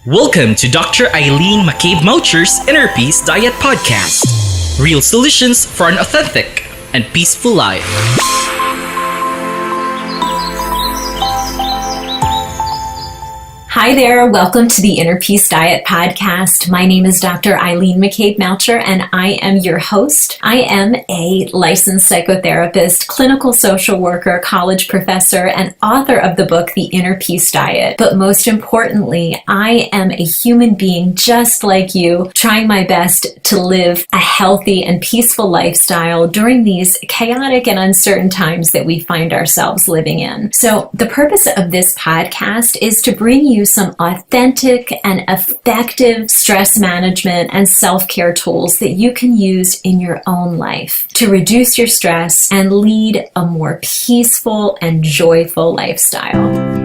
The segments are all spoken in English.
Welcome to Dr. Aileen McCabe-Moucher's Innerpeace Diet Podcast. Real solutions for an authentic and peaceful life. Hi there, welcome to the Innerpeace Diet Podcast. My name is Dr. Aileen McCabe-Moucher and I am your host. I am a licensed psychotherapist, clinical social worker, college professor, and author of the book, The Innerpeace Diet. But most importantly, I am a human being just like you, trying my best to live a healthy and peaceful lifestyle during these chaotic and uncertain times that we find ourselves living in. So the purpose of this podcast is to bring you some authentic and effective stress management and self-care tools that you can use in your own life to reduce your stress and lead a more peaceful and joyful lifestyle.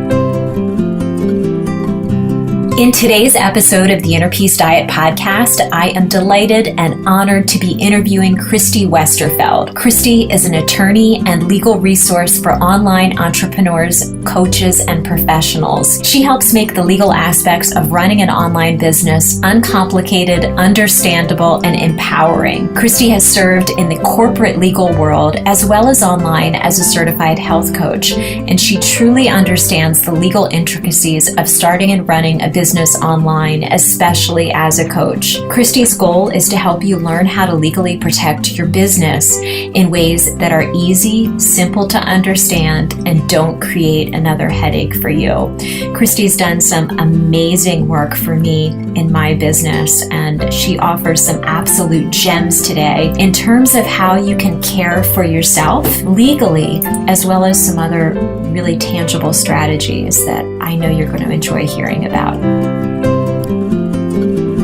In today's episode of the Innerpeace Diet Podcast, I am delighted and honored to be interviewing Christy Westerfeld. Christy is an attorney and legal resource for online entrepreneurs, coaches, and professionals. She helps make the legal aspects of running an online business uncomplicated, understandable, and empowering. Christy has served in the corporate legal world as well as online as a certified health coach, and she truly understands the legal intricacies of starting and running a business online, especially as a coach. Christy's goal is to help you learn how to legally protect your business in ways that are easy, simple to understand, and don't create another headache for you. Christy's done some amazing work for me in my business, and she offers some absolute gems today in terms of how you can care for yourself legally, as well as some other really tangible strategies that I know you're going to enjoy hearing about.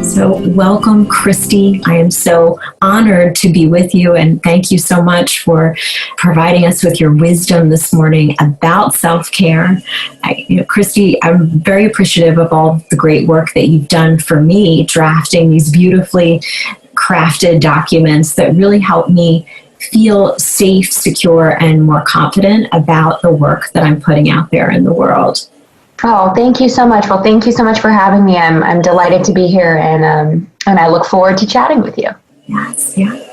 So welcome, Christy. I am so honored to be with you, and thank you so much for providing us with your wisdom this morning about self-care. Christy, I'm very appreciative of all the great work that you've done for me, drafting these beautifully crafted documents that really help me feel safe, secure, and more confident about the work that I'm putting out there in the world. Oh, thank you so much. Well, thank you so much for having me. I'm delighted to be here, and I look forward to chatting with you. Yes, yeah.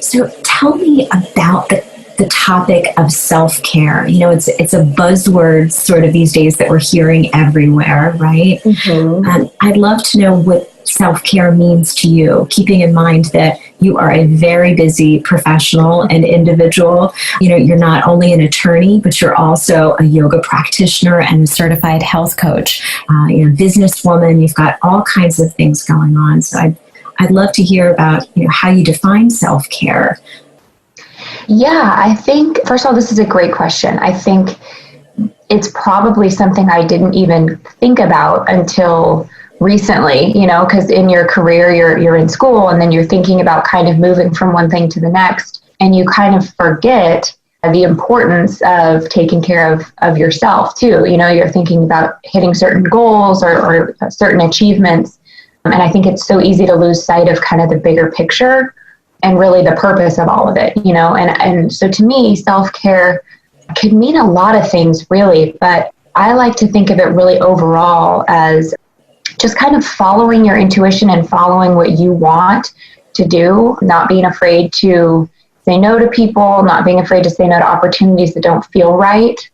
So tell me about the topic of self-care. You know, it's a buzzword sort of these days that we're hearing everywhere, right? Mm-hmm. I'd love to know what self-care means to you, keeping in mind that you are a very busy professional and individual. You know, you're not only an attorney, but you're also a yoga practitioner and a certified health coach. Businesswoman. You've got all kinds of things going on. So I'd love to hear about how you define self-care. Yeah, I think, first of all, this is a great question. I think it's probably something I didn't even think about until recently, because in your career, you're in school and then you're thinking about kind of moving from one thing to the next, and you kind of forget the importance of taking care of yourself too. You're thinking about hitting certain goals or certain achievements. And I think it's so easy to lose sight of kind of the bigger picture and really the purpose of all of it, and so to me, self-care could mean a lot of things really, but I like to think of it really overall as just kind of following your intuition and following what you want to do, not being afraid to say no to people, not being afraid to say no to opportunities that don't feel right.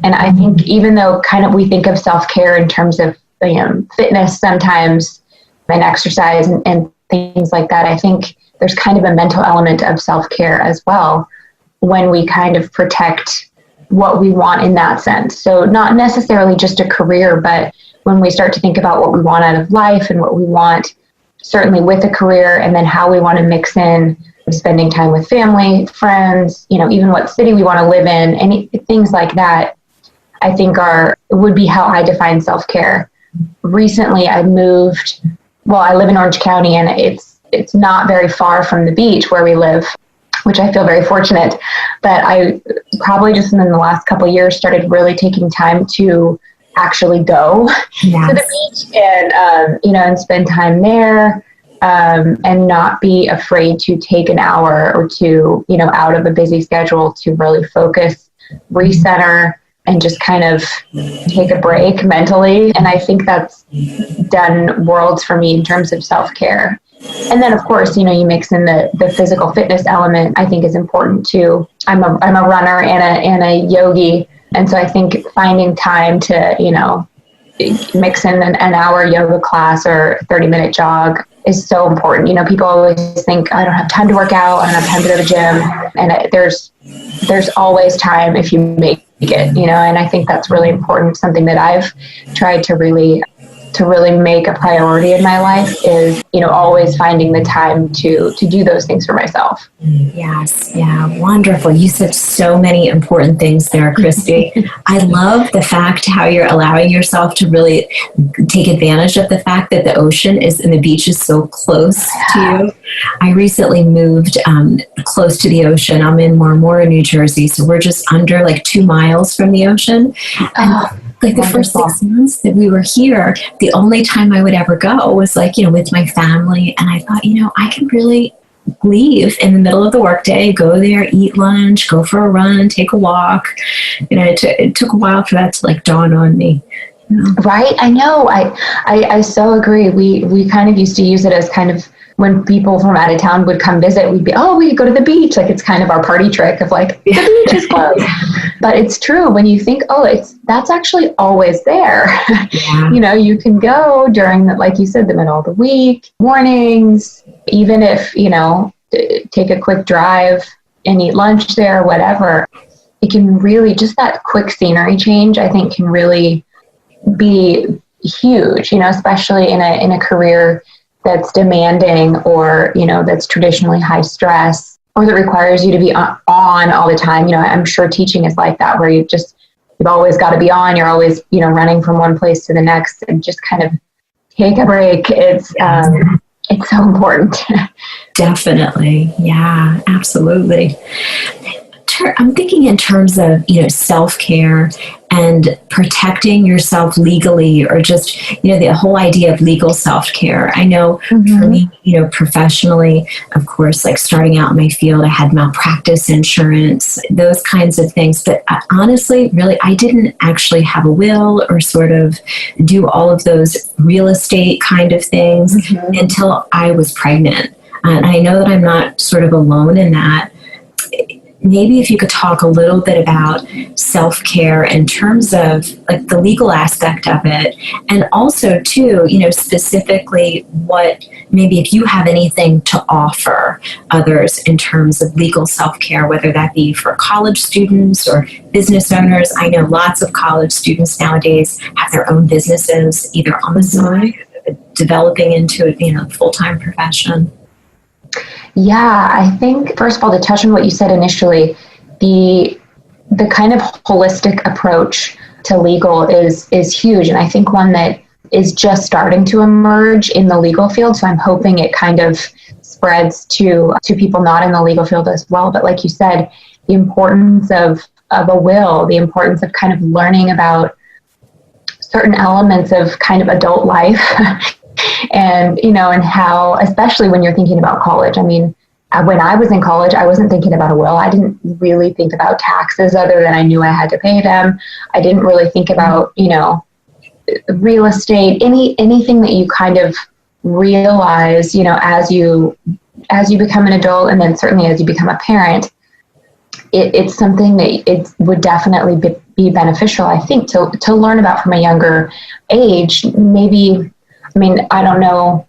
And I think even though kind of we think of self-care in terms of fitness sometimes and exercise and things like that, I think there's kind of a mental element of self-care as well when we kind of protect what we want in that sense. So not necessarily just a career, but when we start to think about what we want out of life and what we want certainly with a career, and then how we want to mix in spending time with family, friends, even what city we want to live in, any things like that, I think would be how I define self-care. Recently I moved, I live in Orange County, and it's not very far from the beach where we live, which I feel very fortunate, but I probably just in the last couple of years started really taking time to actually go to the beach and spend time there, and not be afraid to take an hour or two, out of a busy schedule to really focus, recenter, and just kind of take a break mentally. And I think that's done worlds for me in terms of self-care. And then, of course, you mix in the physical fitness element, I think is important too. I'm a runner and a yogi. And so I think finding time to, mix in an hour yoga class or 30-minute jog is so important. People always think, I don't have time to work out, I don't have time to go to the gym. And there's always time if you make it, and I think that's really important. Something that I've tried to really make a priority in my life is, always finding the time to do those things for myself. Yes. Yeah. Wonderful. You said so many important things there, Christy. I love the fact how you're allowing yourself to really take advantage of the fact that the ocean and the beach is so close to you. I recently moved close to the ocean. I'm in Marmora, New Jersey. So we're just under 2 miles from the ocean. And the first 6 months that we were here, the only time I would ever go was with my family. And I thought, I can really leave in the middle of the workday, go there, eat lunch, go for a run, take a walk. It took a while for that to dawn on me. Right. I know. I so agree. We kind of used to use it as kind of when people from out of town would come visit, we'd be, we could go to the beach. It's kind of our party trick of the beach is closed. But it's true when you think, that's actually always there. Yeah. You can go during like you said, the middle of the week, mornings, even if, take a quick drive and eat lunch there, whatever. It can really, just that quick scenery change, I think can really be huge, especially in a career that's demanding or, that's traditionally high stress or that requires you to be on all the time. I'm sure teaching is like that, where you've always got to be on. You're always, running from one place to the next, and just kind of take a break. It's so important. Definitely. Yeah, absolutely. I'm thinking in terms of, self-care and protecting yourself legally, or just, the whole idea of legal self-care. I know for me, professionally, of course, starting out in my field, I had malpractice insurance, those kinds of things. But honestly, really, I didn't actually have a will or sort of do all of those real estate kind of things until I was pregnant. And I know that I'm not sort of alone in that. Maybe if you could talk a little bit about self-care in terms of the legal aspect of it, and also too, specifically what maybe if you have anything to offer others in terms of legal self-care, whether that be for college students or business owners. I know lots of college students nowadays have their own businesses, either on the side, developing into a full-time profession. Yeah, I think, first of all, to touch on what you said initially, the kind of holistic approach to legal is huge. And I think one that is just starting to emerge in the legal field. So I'm hoping it kind of spreads to people not in the legal field as well. But like you said, the importance of a will, the importance of kind of learning about certain elements of kind of adult life. And, and how, especially when you're thinking about college, I mean, when I was in college, I wasn't thinking about a will. I didn't really think about taxes other than I knew I had to pay them. I didn't really think about, real estate, anything that you kind of realize, as you become an adult, and then certainly as you become a parent, it's something that it would definitely be beneficial, I think, to learn about from a younger age. Maybe, I don't know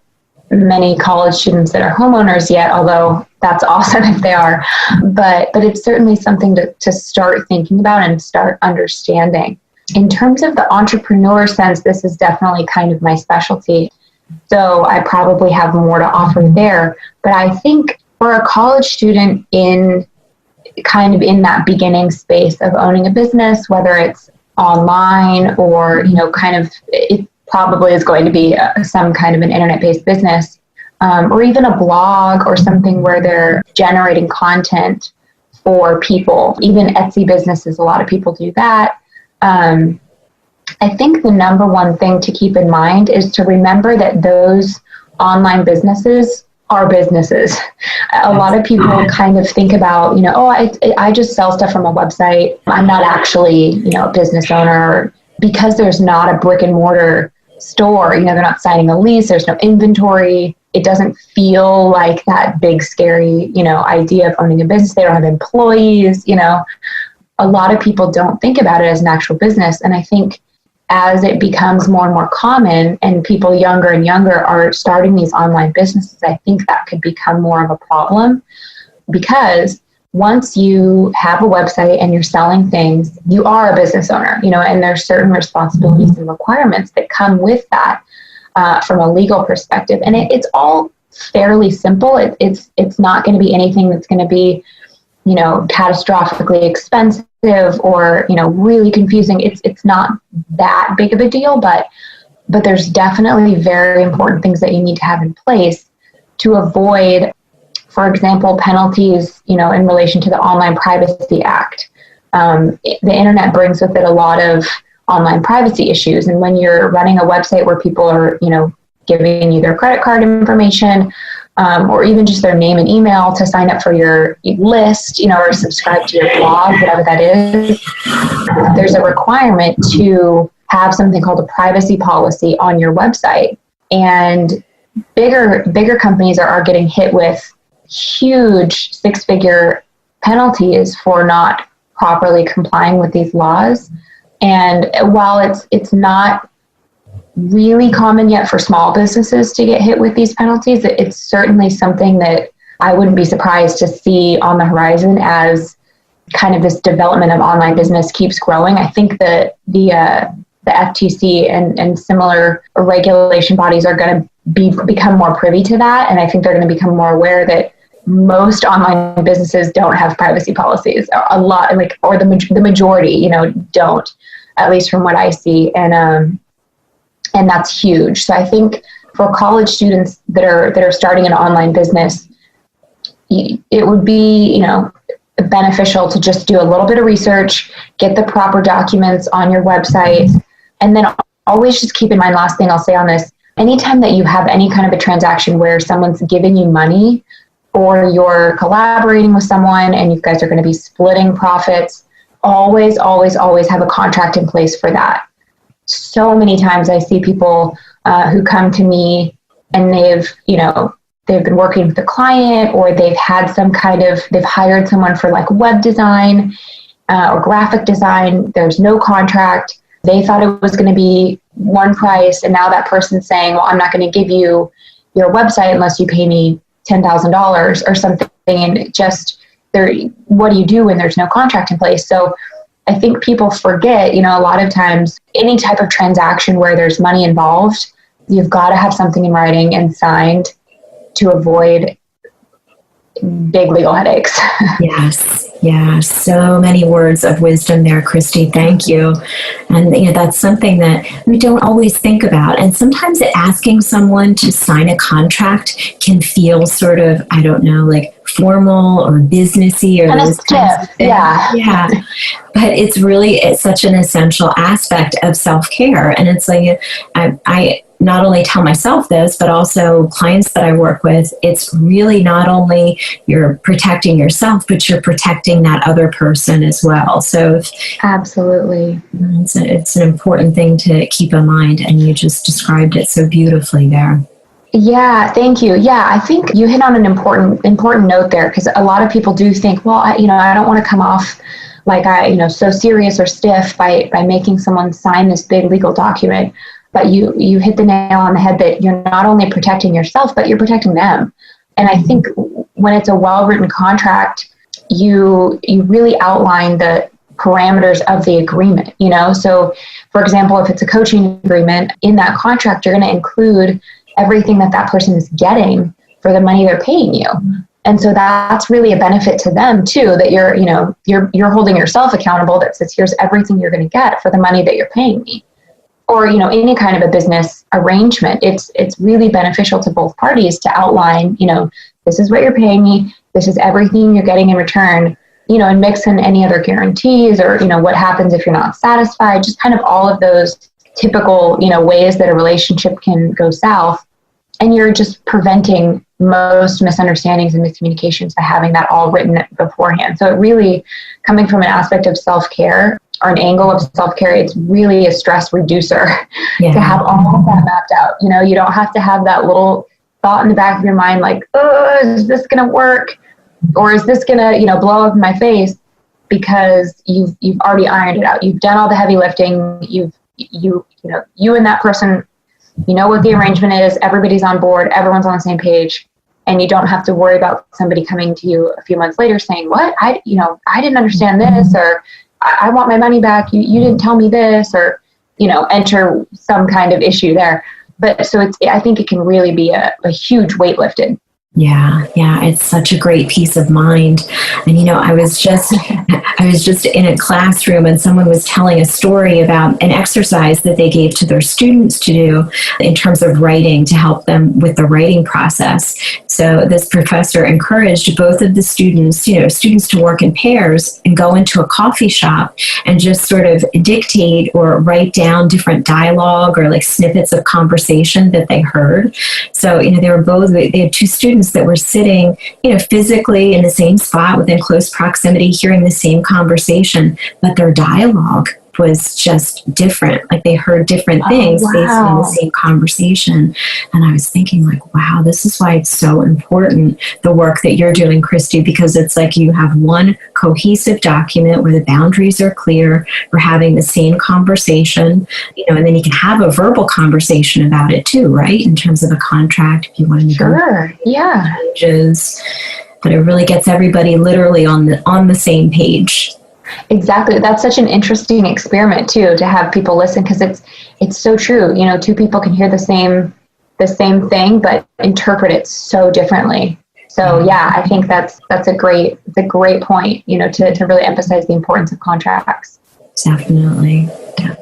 many college students that are homeowners yet, although that's awesome if they are. But it's certainly something to start thinking about and start understanding. In terms of the entrepreneur sense, this is definitely kind of my specialty. So I probably have more to offer there. But I think for a college student in that beginning space of owning a business, whether it's online or, it probably is going to be some kind of an internet-based business, or even a blog or something where they're generating content for people. Even Etsy businesses, a lot of people do that. I think the number one thing to keep in mind is to remember that those online businesses our businesses. A lot of people kind of think about, I just sell stuff from a website. I'm not actually, a business owner, because there's not a brick and mortar store. They're not signing a lease. There's no inventory. It doesn't feel like that big, scary, idea of owning a business. They don't have employees. A lot of people don't think about it as an actual business. And I think as it becomes more and more common and people younger and younger are starting these online businesses, I think that could become more of a problem, because once you have a website and you're selling things, you are a business owner, and there's certain responsibilities and requirements that come with that from a legal perspective. And it's all fairly simple. It's not going to be anything that's going to be, catastrophically expensive or, really confusing. It's not that big of a deal, but there's definitely very important things that you need to have in place to avoid, for example, penalties, in relation to the Online Privacy Act. The internet brings with it a lot of online privacy issues. And when you're running a website where people are, giving you their credit card information, or even just their name and email to sign up for your list, or subscribe to your blog, whatever that is, there's a requirement to have something called a privacy policy on your website. And bigger companies are getting hit with huge 6-figure penalties for not properly complying with these laws. And while it's not really common yet for small businesses to get hit with these penalties, it's certainly something that I wouldn't be surprised to see on the horizon as kind of this development of online business keeps growing. I think that the FTC and similar regulation bodies are going to become more privy to that. And I think they're going to become more aware that most online businesses don't have privacy policies. A lot, or the majority, don't, at least from what I see. And that's huge. So I think for college students that are starting an online business, it would be, beneficial to just do a little bit of research, get the proper documents on your website, and then always just keep in mind, last thing I'll say on this, anytime that you have any kind of a transaction where someone's giving you money or you're collaborating with someone and you guys are going to be splitting profits, always, always, always have a contract in place for that. So many times I see people who come to me and they've been working with a client, or they've hired someone for web design or graphic design. There's no contract. They thought it was going to be one price. And now that person's saying, well, I'm not going to give you your website unless you pay me $10,000 or something. And what do you do when there's no contract in place? So I think people forget, a lot of times any type of transaction where there's money involved, you've got to have something in writing and signed to avoid big legal headaches. Yes. Yeah. So many words of wisdom there, Christy. Thank you. And that's something that we don't always think about. And sometimes asking someone to sign a contract can feel sort of, I don't know, formal or businessy or kind those of kinds of things. Yeah. But it's such an essential aspect of self-care. And it's I not only tell myself this, but also clients that I work with, it's really not only you're protecting yourself, but you're protecting that other person as well. So absolutely, it's an important thing to keep in mind. And you just described it so beautifully there. Yeah, thank you. Yeah, I think you hit on an important note there, because a lot of people do think, well, I don't want to come off so serious or stiff by making someone sign this big legal document. But you hit the nail on the head that you're not only protecting yourself, but you're protecting them. And I think when it's a well-written contract, you really outline the parameters of the agreement, So, for example, if it's a coaching agreement, in that contract, you're going to include everything that person is getting for the money they're paying you. And so that's really a benefit to them too, that you're holding yourself accountable, that says, here's everything you're going to get for the money that you're paying me. Or, any kind of a business arrangement, it's really beneficial to both parties to outline, this is what you're paying me, this is everything you're getting in return, and mix in any other guarantees or, what happens if you're not satisfied, just kind of all of those typical, ways that a relationship can go south. And you're just preventing most misunderstandings and miscommunications by having that all written beforehand. So it really, coming from an aspect of self-care or an angle of self-care, it's really a stress reducer to have all of that mapped out. You know, you don't have to have that little thought in the back of your mind like, oh, is this going to work? Or is this going to, blow up in my face? Because you've already ironed it out. You've done all the heavy lifting. You and that person, you know what the arrangement is. Everybody's on board. Everyone's on the same page. And you don't have to worry about somebody coming to you a few months later saying, what? I didn't understand this, or I want my money back. You didn't tell me this, or, enter some kind of issue there. But so I think it can really be a huge weight lifted. Yeah, it's such a great peace of mind. And I was just in a classroom and someone was telling a story about an exercise that they gave to their students to do in terms of writing to help them with the writing process. So this professor encouraged both of the students to work in pairs and go into a coffee shop and just sort of dictate or write down different dialogue or like snippets of conversation that they heard. So, they had two students that were sitting, physically in the same spot within close proximity, hearing the same conversation, but their dialogue was just different. Like they heard different things based on the same conversation. And I was thinking like, wow, this is why it's so important, the work that you're doing, Christy, because it's like you have one cohesive document where the boundaries are clear. We're having the same conversation, and then you can have a verbal conversation about it too, right? In terms of a contract, if you want to Sure. Yeah. Changes, but it really gets everybody literally on the same page. Exactly. That's such an interesting experiment too, to have people listen, because it's so true. Two people can hear the same thing, but interpret it so differently. So yeah, I think that's a great point, to really emphasize the importance of contracts. Definitely.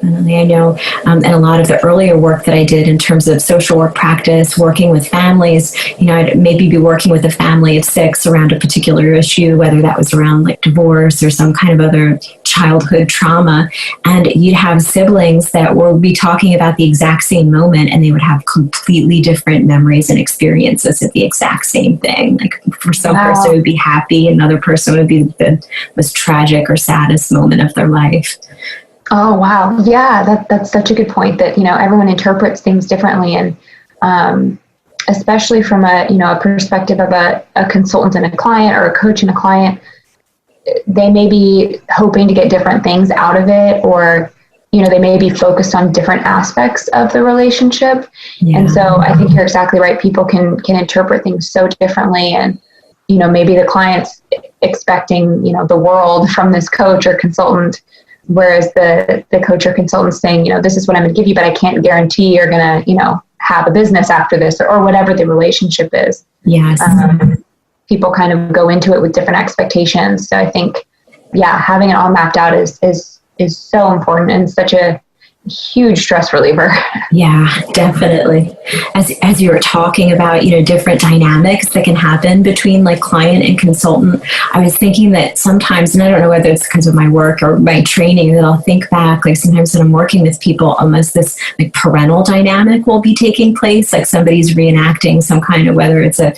I know, and a lot of the earlier work that I did in terms of social work practice, working with families, I'd maybe be working with a family of 6 around a particular issue, whether that was around like divorce or some kind of other childhood trauma. And you'd have siblings that would be talking about the exact same moment, and they would have completely different memories and experiences of the exact same thing. Like for some person it would be happy, another person would be the most tragic or saddest moment of their life. Oh, wow. Yeah, that's such a good point that, everyone interprets things differently. And especially from a perspective of a consultant and a client, or a coach and a client, they may be hoping to get different things out of it, or, they may be focused on different aspects of the relationship. Yeah. And so I think you're exactly right. People can interpret things so differently. And, maybe the client's expecting, the world from this coach or consultant, whereas the coach or consultant saying, this is what I'm going to give you, but I can't guarantee you're going to, have a business after this, or whatever the relationship is. Yes. People kind of go into it with different expectations. So I think, having it all mapped out is so important and such a huge stress reliever. Yeah, definitely. As you were talking about, different dynamics that can happen between like client and consultant, I was thinking that sometimes, and I don't know whether it's because of my work or my training, that I'll think back, like sometimes when I'm working with people, almost this like parental dynamic will be taking place, like somebody's reenacting some kind of, whether it's a,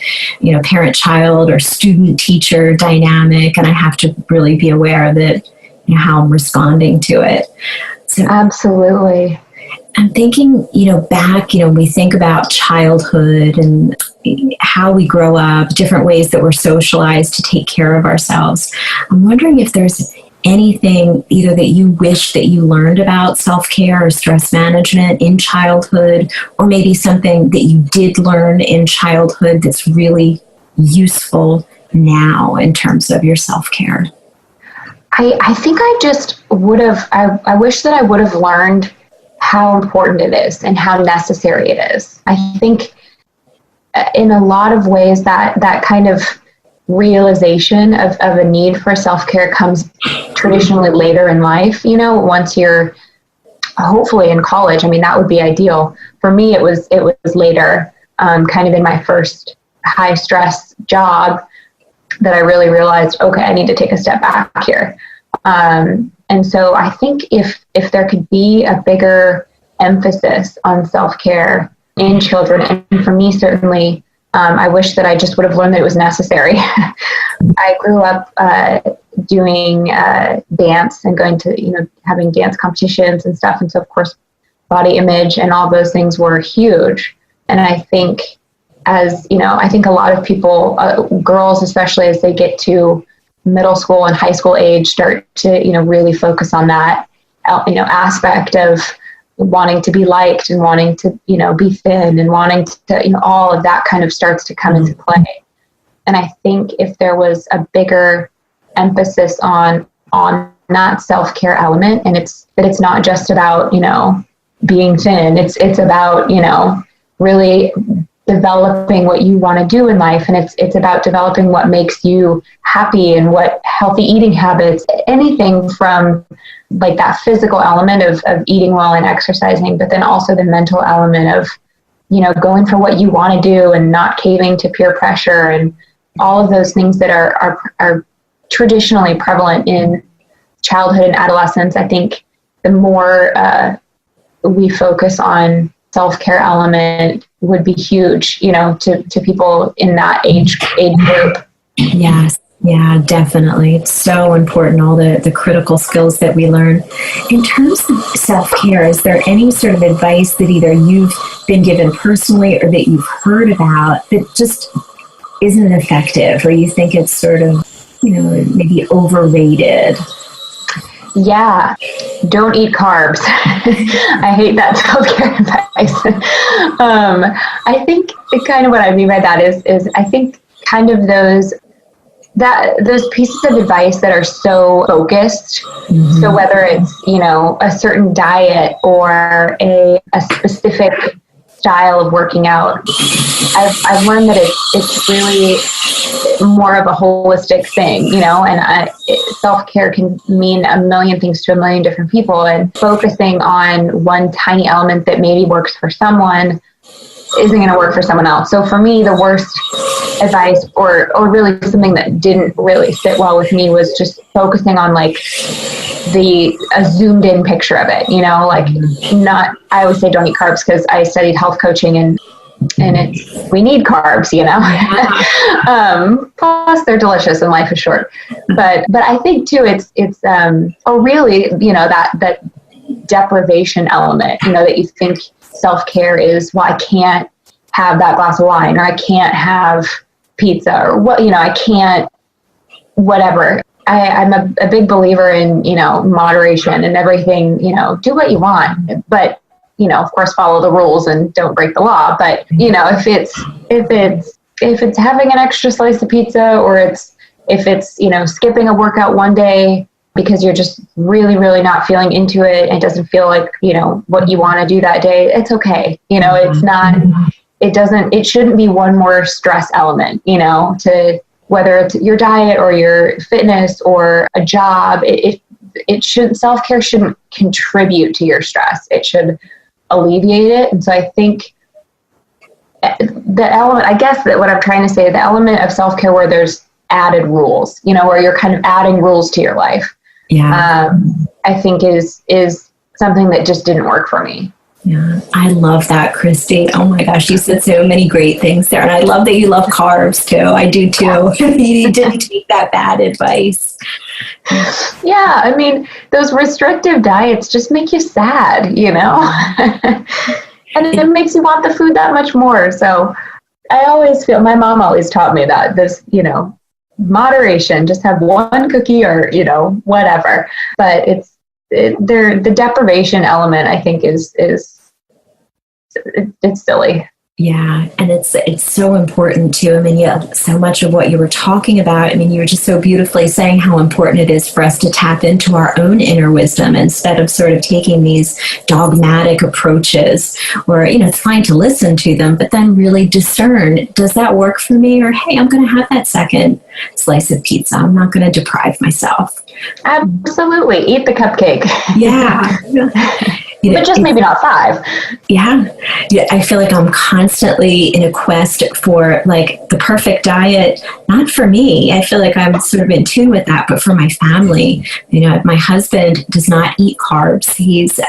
parent-child or student-teacher dynamic, and I have to really be aware that, how I'm responding to it. So, absolutely. I'm thinking, back, we think about childhood and how we grow up, different ways that we're socialized to take care of ourselves. I'm wondering if there's anything either that you wish that you learned about self-care or stress management in childhood, or maybe something that you did learn in childhood that's really useful now in terms of your self-care. I think I just would have, I wish that I would have learned how important it is and how necessary it is. I think in a lot of ways that kind of realization of a need for self-care comes traditionally later in life, once you're hopefully in college. I mean, that would be ideal. For me, it was later, kind of in my first high stress job, that I really realized, okay, I need to take a step back here. And so I think if there could be a bigger emphasis on self-care in children, and for me, certainly, I wish that I just would have learned that it was necessary. I grew up doing dance and going to, having dance competitions and stuff. And so, of course, body image and all those things were huge. And I think I think a lot of people, girls especially, as they get to middle school and high school age, start to, really focus on that, aspect of wanting to be liked and wanting to, be thin and wanting to, all of that kind of starts to come into play. And I think if there was a bigger emphasis on that self-care element, and it's not just about, being thin, it's about, really developing what you want to do in life. And it's about developing what makes you happy and what healthy eating habits, anything from like that physical element of eating well and exercising, but then also the mental element of, going for what you want to do and not caving to peer pressure and all of those things that are traditionally prevalent in childhood and adolescence. I think the more we focus on self-care element would be huge, to people in that age group. Yes. Yeah, definitely. It's so important, all the critical skills that we learn. In terms of self-care, is there any sort of advice that either you've been given personally or that you've heard about that just isn't effective, or you think it's sort of, maybe overrated? Yeah, don't eat carbs. I hate that self-care advice. I think kind of what I mean by that is I think kind of those pieces of advice that are so focused. Mm-hmm. So whether it's, a certain diet or a specific style of working out, I've learned that it's really more of a holistic thing, and self-care can mean a million things to a million different people, and focusing on one tiny element that maybe works for someone isn't going to work for someone else. So for me, the worst advice or really something that didn't really sit well with me was just focusing on like a zoomed in picture of it, I always say don't eat carbs because I studied health coaching and we need carbs, plus they're delicious and life is short. But I think too, it's really, that deprivation element, that you think self-care is, well, I can't have that glass of wine, or I can't have pizza, or what, I can't, whatever. I'm a big believer in, moderation and everything, do what you want, but, of course, follow the rules and don't break the law. But, if it's having an extra slice of pizza, or if it's, skipping a workout one day because you're just really, really not feeling into it, and it doesn't feel like, what you want to do that day, it's okay. It's not, it shouldn't be one more stress element, to whether it's your diet or your fitness or a job, self-care shouldn't contribute to your stress. It should alleviate it. And so I think the element, I guess that what I'm trying to say, the element of self-care where there's added rules, where you're kind of adding rules to your life. Yeah. I think is something that just didn't work for me. Yeah, I love that, Christy. Oh my gosh, you said so many great things there. And I love that you love carbs too. I do too. You didn't take that bad advice. Yeah, I mean, those restrictive diets just make you sad, and it makes you want the food that much more. So I always feel, my mom always taught me that this, moderation, just have one cookie or, whatever. But the deprivation element, I think, is it's silly. Yeah, and it's so important too. I mean, so much of what you were talking about, I mean, you were just so beautifully saying how important it is for us to tap into our own inner wisdom instead of sort of taking these dogmatic approaches where, it's fine to listen to them, but then really discern, does that work for me? Or, hey, I'm going to have that second slice of pizza. I'm not going to deprive myself. Absolutely. Eat the cupcake. Yeah. But just maybe not 5. Yeah. I feel like I'm constantly in a quest for like the perfect diet, not for me. I feel like I'm sort of in tune with that, but for my family. My husband does not eat carbs. He's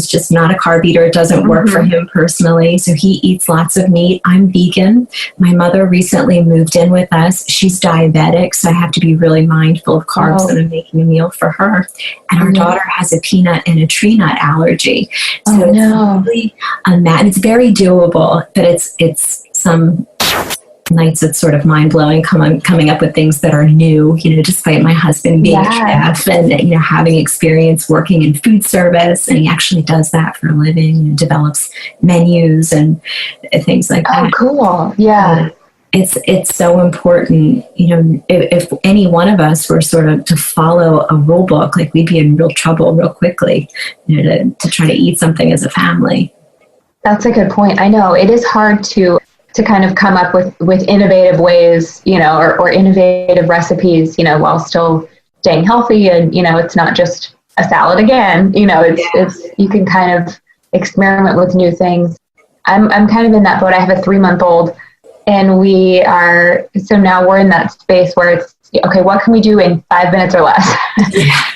just not a carb eater. It doesn't work for him personally. So he eats lots of meat. I'm vegan. My mother recently moved in with us. She's diabetic, so I have to be really mindful of carbs when I'm making a meal for her. And our daughter has a peanut and a tree nut allergy. So it's really it's very doable, but it's some nights it's sort of mind-blowing coming up with things that are new, despite my husband being a chef and having experience working in food service, and he actually does that for a living and develops menus and things like that. Oh, cool. Yeah. It's so important, if any one of us were sort of to follow a rule book, like we'd be in real trouble real quickly, to try to eat something as a family. That's a good point. I know it is hard to kind of come up with innovative ways, or innovative recipes, while still staying healthy. And, it's not just a salad again, it's you can kind of experiment with new things. I'm kind of in that boat. I have a 3-month-old. And so now we're in that space where it's, okay, what can we do in 5 minutes or less?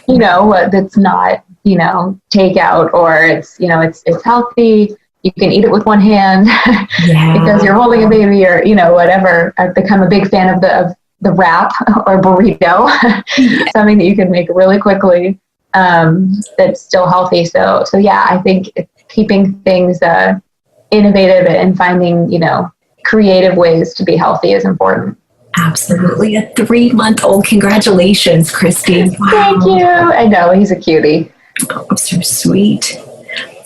That's not, takeout, or it's healthy. You can eat it with one hand because you're holding a baby, or, whatever. I've become a big fan of the wrap or burrito, something that you can make really quickly, that's still healthy. So yeah, I think keeping things, innovative and finding, creative ways to be healthy is important. Absolutely. A 3-month-old. Congratulations, Christy. Wow. Thank you. I know, he's a cutie. Oh, so sweet.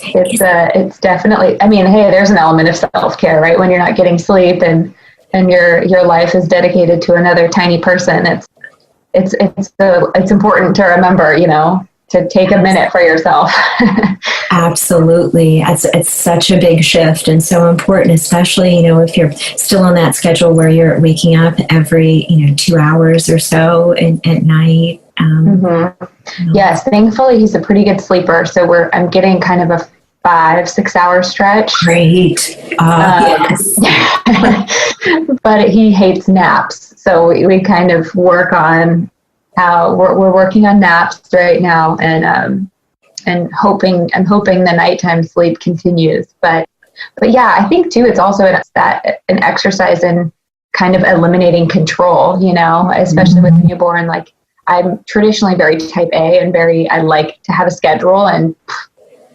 It's definitely, hey, there's an element of self-care, right? When you're not getting sleep and your life is dedicated to another tiny person, it's important to remember, to take a minute for yourself. Absolutely. It's such a big shift and so important, especially, if you're still on that schedule where you're waking up every, 2 hours or so at night. Yes, thankfully he's a pretty good sleeper. So I'm getting kind of a 5-6 hour stretch. Great. Yes. But he hates naps. So we kind of work on how we're working on naps right now, and I'm hoping the nighttime sleep continues. But yeah, I think too, it's also an exercise in kind of eliminating control, especially with a newborn. Like, I'm traditionally very type A and I like to have a schedule, and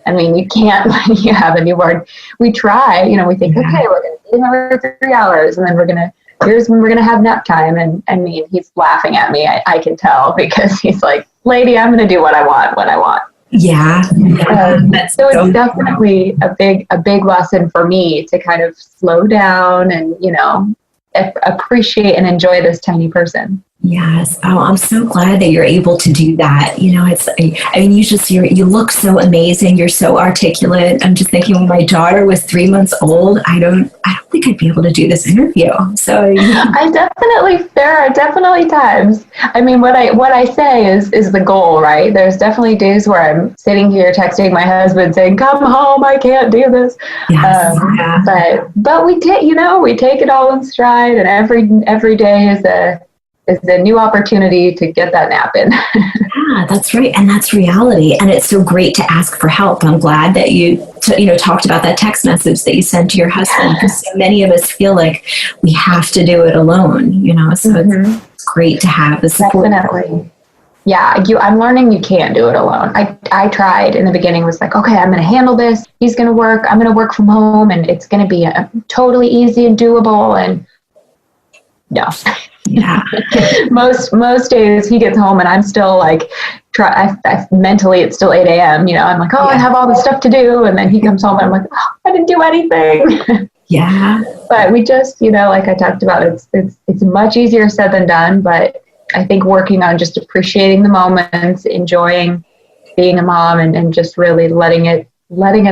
you can't when you have a newborn. We try, we think, okay, we're going to feed him every 3 hours, and then here's when we're going to have nap time. And he's laughing at me. I can tell, because he's like, lady, I'm going to do what I want when I want. Yeah. So it's definitely a big lesson for me to kind of slow down and, appreciate and enjoy this tiny person. Yes. Oh, I'm so glad that you're able to do that. You look so amazing. You're so articulate. I'm just thinking, when my daughter was 3 months old, I don't think I'd be able to do this interview. So there are definitely times. What I say is the goal, right? There's definitely days where I'm sitting here texting my husband saying, come home, I can't do this. Yes. But we take it all in stride, and every day is a new opportunity to get that nap in. Yeah, that's right. And that's reality. And it's so great to ask for help. I'm glad that you talked about that text message that you sent to your husband, because so many of us feel like we have to do it alone, so it's great to have the support. Definitely. Yeah, I'm learning you can't do it alone. I tried in the beginning, was like, okay, I'm going to handle this. He's going to work. I'm going to work from home, and it's going to be totally easy and doable. And no. Yeah. most days he gets home and I'm still like, mentally it's still 8 a.m. I'm like, I have all this stuff to do. And then he comes home and I'm like, I didn't do anything. Yeah. But we just, like I talked about, it's much easier said than done. But I think working on just appreciating the moments, enjoying being a mom, and just really letting it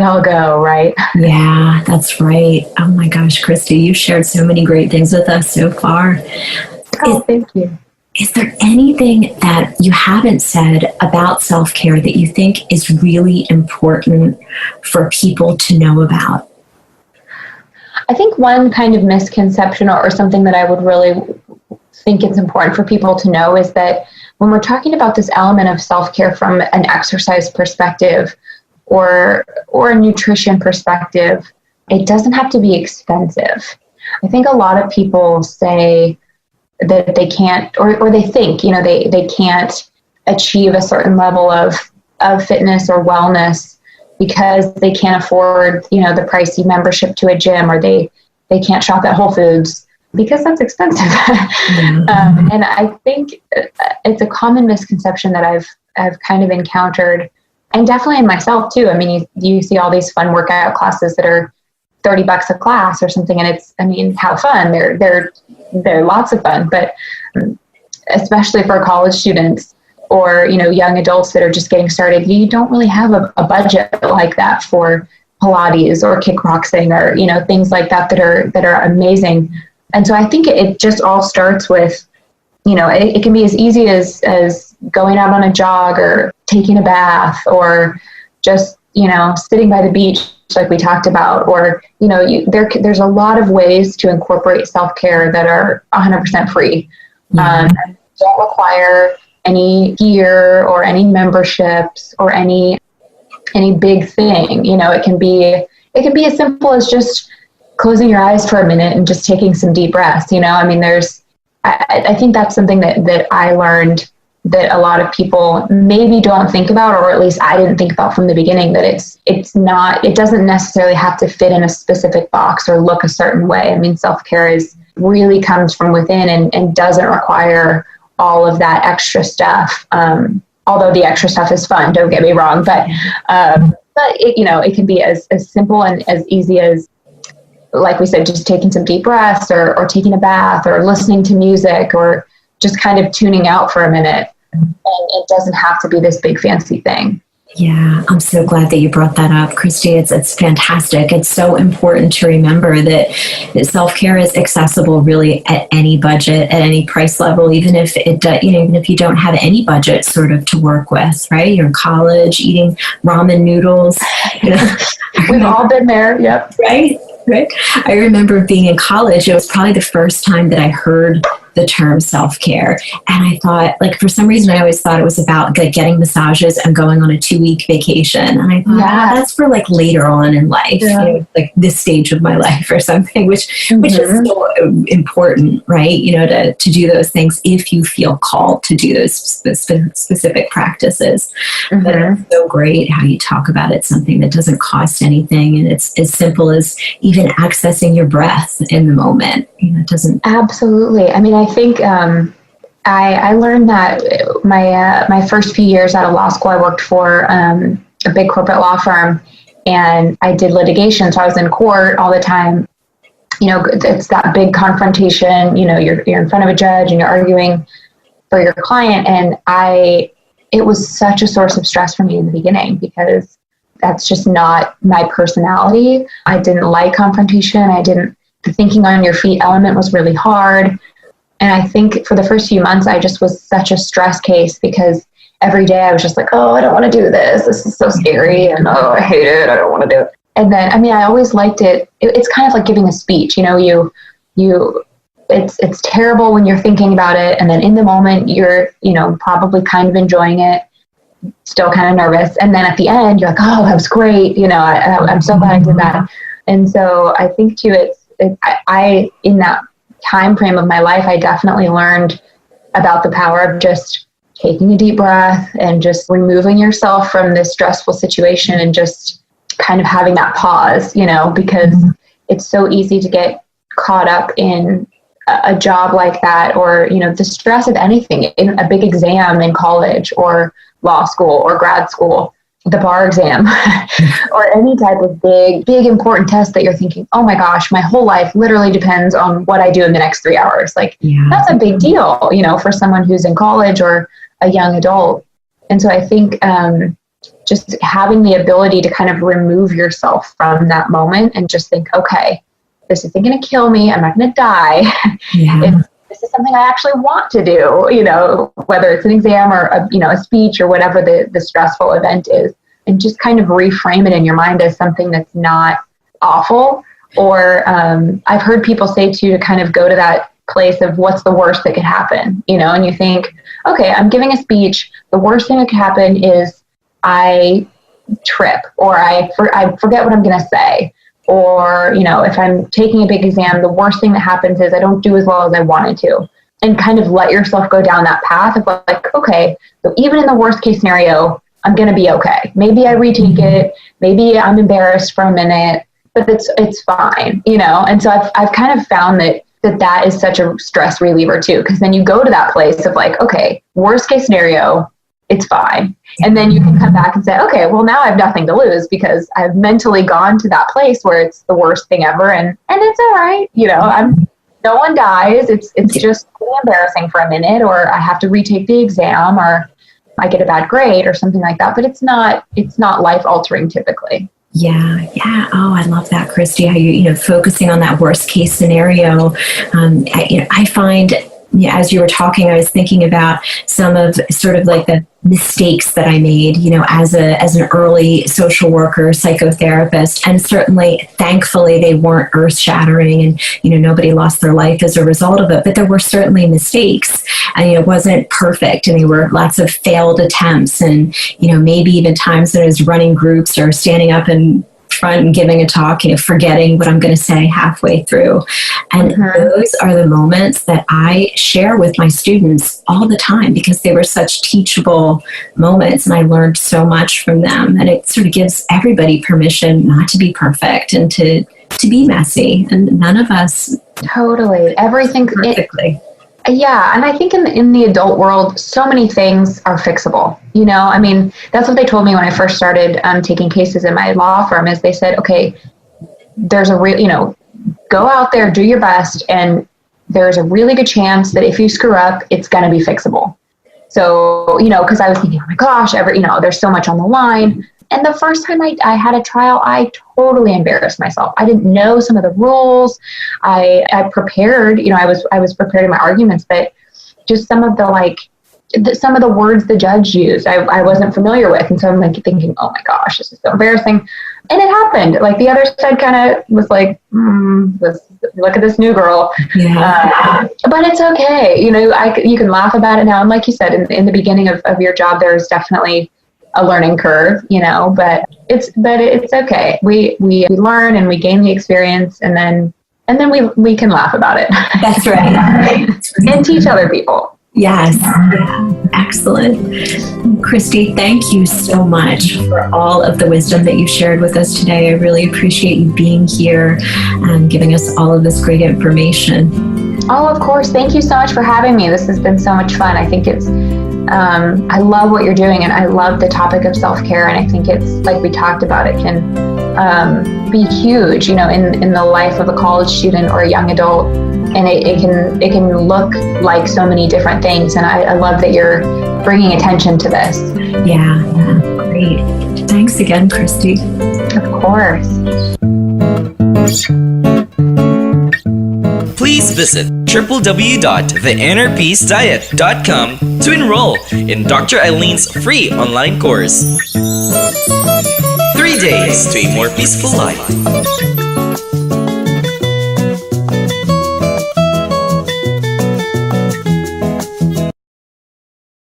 all go, right? Yeah, that's right. Oh my gosh, Christy, you've shared so many great things with us so far. Oh, thank you. Is there anything that you haven't said about self-care that you think is really important for people to know about? I think one kind of misconception or something that I would really think it's important for people to know is that when we're talking about this element of self-care from an exercise perspective or a nutrition perspective, it doesn't have to be expensive. I think a lot of people say that they can't, or they think, they can't achieve a certain level of fitness or wellness because they can't afford, the pricey membership to a gym, or they can't shop at Whole Foods because that's expensive. And I think it's a common misconception that I've kind of encountered, and definitely in myself too. I mean, you see all these fun workout classes that are $30 a class or something, and how fun. They're lots of fun, but especially for college students or, young adults that are just getting started, you don't really have a budget like that for Pilates or kickboxing or, things like that that are amazing. And so I think it just all starts with, it can be as easy as going out on a jog or taking a bath or just, sitting by the beach like we talked about, or, there's a lot of ways to incorporate self-care that are 100% free. Don't require any gear or any memberships or any big thing. It can be as simple as just closing your eyes for a minute and just taking some deep breaths. I think that's something that I learned that a lot of people maybe don't think about, or at least I didn't think about from the beginning, that it doesn't necessarily have to fit in a specific box or look a certain way. Self-care really comes from within and doesn't require all of that extra stuff. Although the extra stuff is fun, don't get me wrong, but it can be as simple and as easy as, like we said, just taking some deep breaths or taking a bath or listening to music or just kind of tuning out for a minute. And it doesn't have to be this big fancy thing. Yeah, I'm so glad that you brought that up, Christy. It's fantastic. It's so important to remember that self-care is accessible really at any budget, at any price level, even if even if you don't have any budget sort of to work with, right? You're in college eating ramen noodles. We've all been there. Yep. Right. I remember being in college. It was probably the first time that I heard the term self-care. And I thought, for some reason, I always thought it was about getting massages and going on a 2-week vacation. And I thought, that's for later on in life, this stage of my life or something, which is so important, right? To do those things if you feel called to do those specific practices. But it's so great how you talk about it, something that doesn't cost anything. And it's as simple as even accessing your breath in the moment. It doesn't. Absolutely. I think I learned that my first few years out of law school, I worked for a big corporate law firm, and I did litigation. So I was in court all the time. It's that big confrontation. You're in front of a judge and you're arguing for your client. And it was such a source of stress for me in the beginning because that's just not my personality. I didn't like confrontation. The thinking on your feet element was really hard. And I think for the first few months, I just was such a stress case because every day I was just like, oh, I don't want to do this. This is so scary. And oh, I hate it. I don't want to do it. And then, I always liked it. It's kind of like giving a speech. It's terrible when you're thinking about it. And then in the moment, you're, probably kind of enjoying it, still kind of nervous. And then at the end, you're like, oh, that was great. I'm so glad I did that. And so I think too, I in that time frame of my life, I definitely learned about the power of just taking a deep breath and just removing yourself from this stressful situation and just kind of having that pause, because it's so easy to get caught up in a job like that, or, the stress of anything, in a big exam in college or law school or grad school, the bar exam, or any type of big, important test that you're thinking, oh my gosh, my whole life literally depends on what I do in the next 3 hours. That's a big deal, for someone who's in college or a young adult. And so I think just having the ability to kind of remove yourself from that moment and just think, okay, this isn't going to kill me. I'm not going to die. this is something I actually want to do, whether it's an exam or a speech or whatever the stressful event is, and just kind of reframe it in your mind as something that's not awful. Or I've heard people say too, to kind of go to that place of what's the worst that could happen, and you think, okay, I'm giving a speech. The worst thing that could happen is I trip, or I forget what I'm going to say. Or, if I'm taking a big exam, the worst thing that happens is I don't do as well as I wanted to. And kind of let yourself go down that path of like, okay, so even in the worst case scenario, I'm going to be okay. Maybe I retake it. Maybe I'm embarrassed for a minute, but it's fine, And so I've kind of found that is such a stress reliever too, because then you go to that place of like, okay, worst case scenario, it's fine. And then you can come back and say, okay, well, now I have nothing to lose because I've mentally gone to that place where it's the worst thing ever. And it's all right. No one dies. It's just really embarrassing for a minute, or I have to retake the exam, or I get a bad grade or something like that. But it's not life altering typically. Yeah. Oh, I love that, Christy. How you focusing on that worst case scenario. I find, as you were talking, I was thinking about some of sort of like the mistakes that I made, as an early social worker, psychotherapist, and certainly, thankfully, they weren't earth-shattering, and nobody lost their life as a result of it. But there were certainly mistakes, and it wasn't perfect, and there were lots of failed attempts, and maybe even times that I was running groups or standing up in front and giving a talk, forgetting what I'm going to say halfway through. And those are the moments that I share with my students all the time, because they were such teachable moments, and I learned so much from them. And it sort of gives everybody permission not to be perfect and to be messy. And none of us totally everything perfectly. Yeah, and I think in the adult world, so many things are fixable. That's what they told me when I first started taking cases in my law firm. Is they said, okay, there's go out there, do your best, and there's a really good chance that if you screw up, it's going to be fixable. So, because I was thinking, oh my gosh, there's so much on the line. And the first time I had a trial, I totally embarrassed myself. I didn't know some of the rules. I prepared, I was prepared in my arguments, but just some of some of the words the judge used, I wasn't familiar with. And so I'm like thinking, oh my gosh, this is so embarrassing. And it happened. Like the other side kind of was like, look at this new girl. Yeah. But it's okay. You can laugh about it now. And like you said, in the beginning of your job, there's definitely a learning curve, but it's okay. We learn and we gain the experience, and then we can laugh about it. That's right. And teach other people. Yes. Yeah. Excellent. Christy, thank you so much for all of the wisdom that you shared with us today. I really appreciate you being here and giving us all of this great information. Oh, of course. Thank you so much for having me. This has been so much fun. I think I love what you're doing, and I love the topic of self-care. And I think it's, like we talked about, it can be huge, in the life of a college student or a young adult. And it can look like so many different things. And I love that you're bringing attention to this. Yeah, great. Thanks again, Christy. Of course. Please visit www.theinnerpeacediet.com to enroll in Dr. Aileen's free online course. 3 days to a more peaceful life.